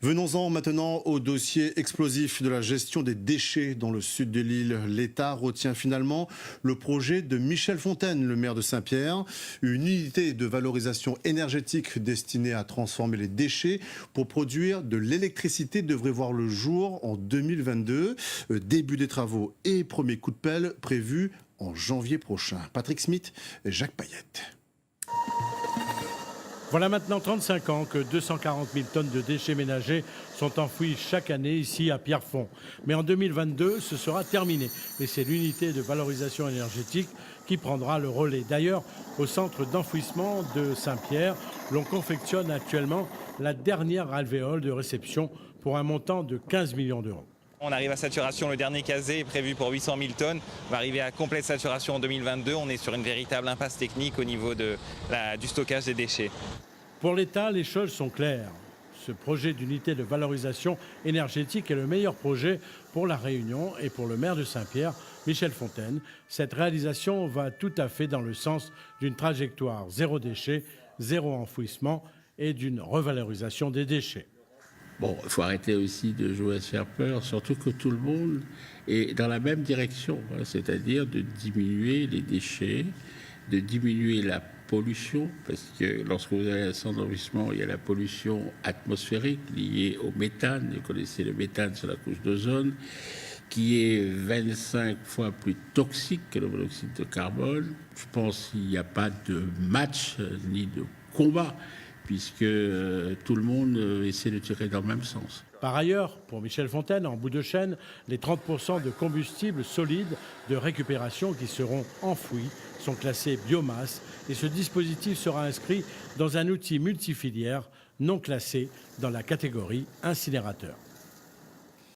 Venons-en maintenant au dossier explosif de la gestion des déchets dans le sud de l'île. L'État retient finalement le projet de Michel Fontaine, le maire de Saint-Pierre. Une unité de valorisation énergétique destinée à transformer les déchets pour produire de l'électricité devrait voir le jour en 2022. Début des travaux et premier coup de pelle prévu en janvier prochain. Patrick Smith et Jacques Payette. Voilà maintenant 35 ans que 240 000 tonnes de déchets ménagers sont enfouis chaque année ici à Pierrefonds. Mais en 2022, ce sera terminé. Et c'est l'unité de valorisation énergétique qui prendra le relais. D'ailleurs, au centre d'enfouissement de Saint-Pierre, l'on confectionne actuellement la dernière alvéole de réception pour un montant de 15 millions d'euros. On arrive à saturation, le dernier casé est prévu pour 800 000 tonnes. On va arriver à complète saturation en 2022. On est sur une véritable impasse technique au niveau du stockage des déchets. Pour l'État, les choses sont claires. Ce projet d'unité de valorisation énergétique est le meilleur projet pour la Réunion et pour le maire de Saint-Pierre, Michel Fontaine. Cette réalisation va tout à fait dans le sens d'une trajectoire zéro déchet, zéro enfouissement et d'une revalorisation des déchets. Bon, il faut arrêter aussi de jouer à se faire peur, surtout que tout le monde est dans la même direction, c'est-à-dire de diminuer les déchets, de diminuer la pollution, parce que lorsque vous avez un centre d'enfouissement, il y a la pollution atmosphérique liée au méthane. Vous connaissez le méthane sur la couche d'ozone, qui est 25 fois plus toxique que le monoxyde de carbone. Je pense qu'il n'y a pas de match ni de combat, puisque tout le monde essaie de tirer dans le même sens. Par ailleurs, pour Michel Fontaine, en bout de chaîne, les 30% de combustibles solides de récupération qui seront enfouis sont classés biomasse et ce dispositif sera inscrit dans un outil multifilière non classé dans la catégorie incinérateur.